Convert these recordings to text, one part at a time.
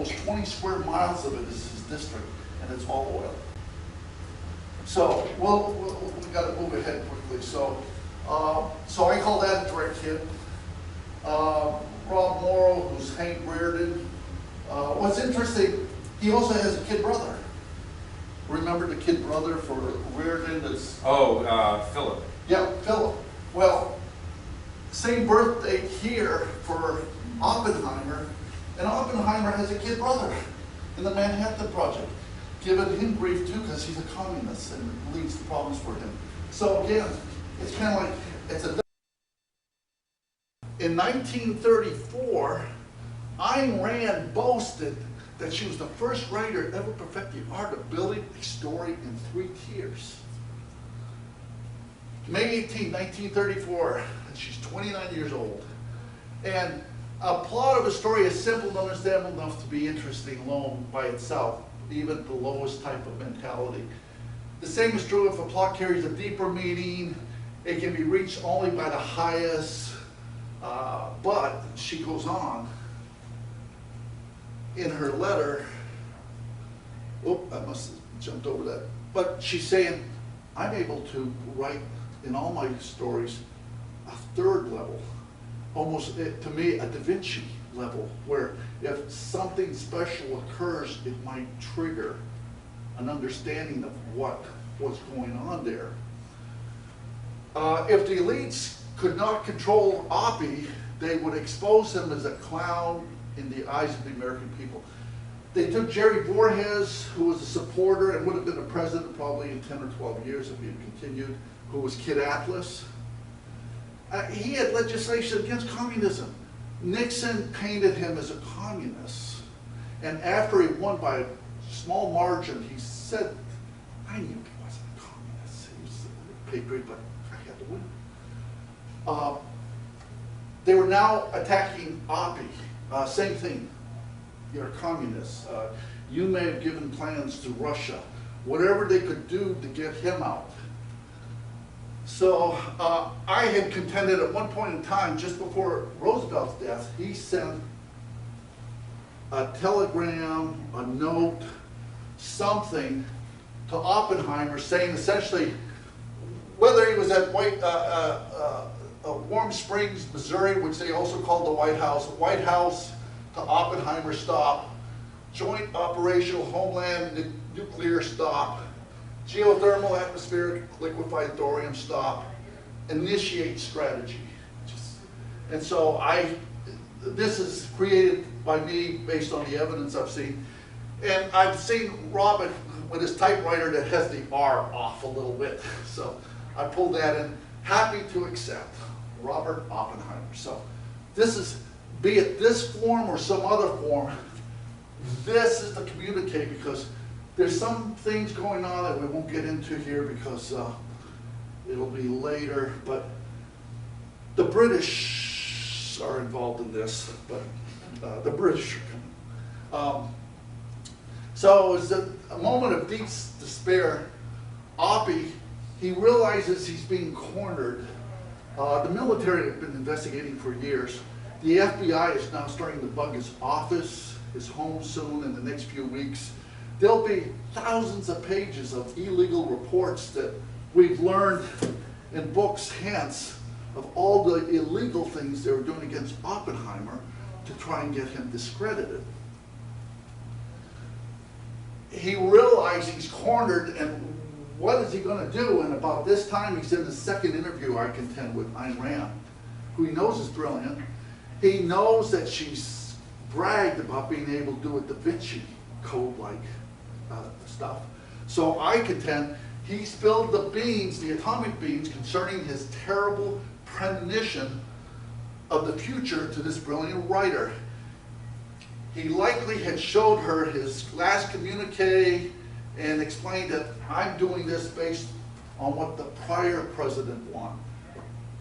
almost 20 square miles of it is his district, and it's all oil. So we got to move ahead quickly. So I call that a direct hit. Rob Morrow, who's Hank Reardon. What's interesting, he also has a kid brother. Remember the kid brother for Reardon? That's Philip. Yeah, Philip. Well, same birth date here for Oppenheimer, and Oppenheimer has a kid brother in the Manhattan Project, giving him grief too because he's a communist and leads to problems for him. So again, it's kind of like it's a. In 1934, Ayn Rand boasted that she was the first writer ever perfect the art of building a story in 3 tiers. May 18, 1934, and she's 29 years old. And a plot of a story is simple and understandable enough to be interesting alone by itself, even the lowest type of mentality. The same is true if a plot carries a deeper meaning. It can be reached only by the highest, but she goes on in her letter, I must have jumped over that, but she's saying, I'm able to write in all my stories a 3rd level, almost to me a Da Vinci level, where if something special occurs, it might trigger an understanding of what's going on there. If the elites could not control Oppie, they would expose him as a clown in the eyes of the American people. They took Jerry Voorhis, who was a supporter and would have been a president probably in 10 or 12 years if he had continued, who was Kid Atlas. He had legislation against communism. Nixon painted him as a communist. And after he won by a small margin, he said, I knew he wasn't a communist. He was a patriot, but I had to win. They were now attacking Oppie. Same thing. You're a communist. You may have given plans to Russia. Whatever they could do to get him out. So I had contended at one point in time, just before Roosevelt's death, he sent a telegram, a note, something to Oppenheimer saying essentially, whether he was at Warm Springs, Missouri, which they also called the White House to Oppenheimer stop, Joint Operational Homeland Nuclear stop, Geothermal Atmospheric Liquefied Thorium stop, initiate strategy. And so this is created by me based on the evidence I've seen. And I've seen Robert with his typewriter that has the R off a little bit. So I pulled that in. Happy to accept. Robert Oppenheimer. So this is, be it this form or some other form, this is to communicate, because there's some things going on that we won't get into here because it'll be later, but the British are involved in this, but the British are coming. So it's a moment of deep despair. Oppie, he realizes he's being cornered. The military have been investigating for years. The FBI is now starting to bug his office, his home soon in the next few weeks. There'll be thousands of pages of illegal reports that we've learned in books hence of all the illegal things they were doing against Oppenheimer to try and get him discredited. He realized he's cornered, and what is he going to do? And about this time, he's in the 2nd interview, I contend, with Ayn Rand, who he knows is brilliant. He knows that she's bragged about being able to do a Da Vinci Code-like stuff. So I contend he spilled the beans, the atomic beans, concerning his terrible premonition of the future to this brilliant writer. He likely had showed her his last communique and explained that I'm doing this based on what the prior president wanted.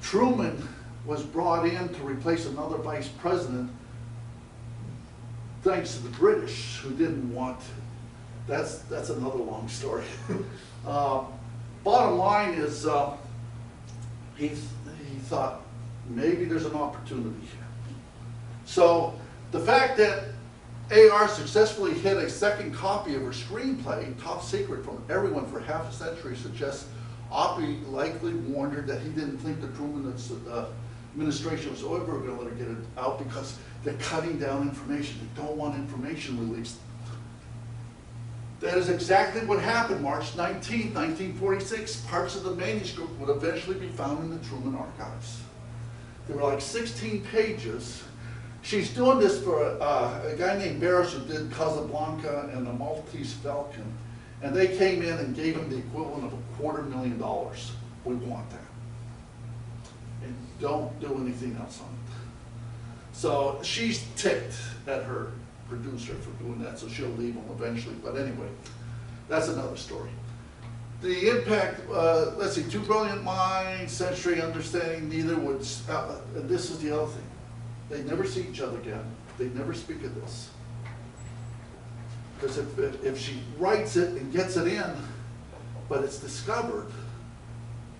Truman was brought in to replace another vice president thanks to the British, who didn't want, that's another long story. Bottom line is he thought maybe there's an opportunity here. So the fact that AR successfully hid a second copy of her screenplay, top secret from everyone for half a century, suggests Oppie likely warned her that he didn't think the Truman administration was ever going to let her get it out because they're cutting down information. They don't want information released. That is exactly what happened. March 19, 1946, parts of the manuscript would eventually be found in the Truman archives. There were like 16 pages. She's doing this for a guy named Barris who did Casablanca and the Maltese Falcon. And they came in and gave him the equivalent of $250,000. We want that. And don't do anything else on it. So she's ticked at her producer for doing that, so she'll leave him eventually. But anyway, that's another story. The impact, let's see, 2 brilliant minds, century understanding, neither would, and this is the other thing. They never see each other again. They never speak of this. Because if she writes it and gets it in, but it's discovered,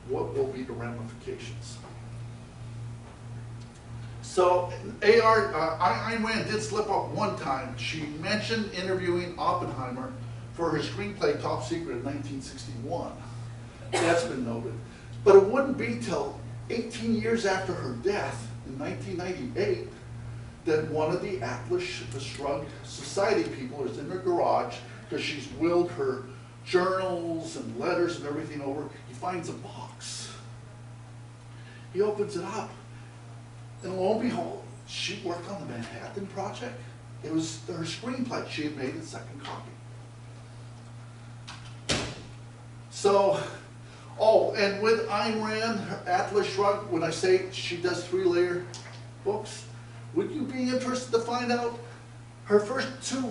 what will be the ramifications? So Ayn Rand did slip up one time. She mentioned interviewing Oppenheimer for her screenplay Top Secret in 1961. That's been noted. But it wouldn't be till 18 years after her death in 1998 that one of the Atlas Shrugged Society people is in her garage because she's willed her journals and letters and everything over. He finds a box. He opens it up. And lo and behold, she worked on the Manhattan Project. It was her screenplay. She had made a second copy. So, oh, and with Ayn Rand, her Atlas Shrugged, when I say she does 3-layer books, would you be interested to find out her first 2?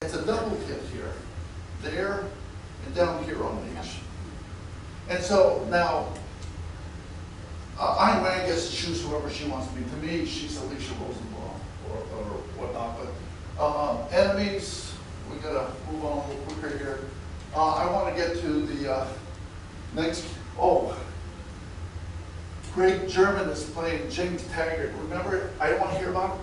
It's a double hit here, there, and down here on the edge. And so now, Ayn Rand gets to choose whoever she wants to be. To me, she's Alicia Rosenbaum or whatnot. But enemies, we gotta move on a little quicker here. I want to get to the next. Oh, Craig German is playing James Taggart. Remember? I don't want to hear about him.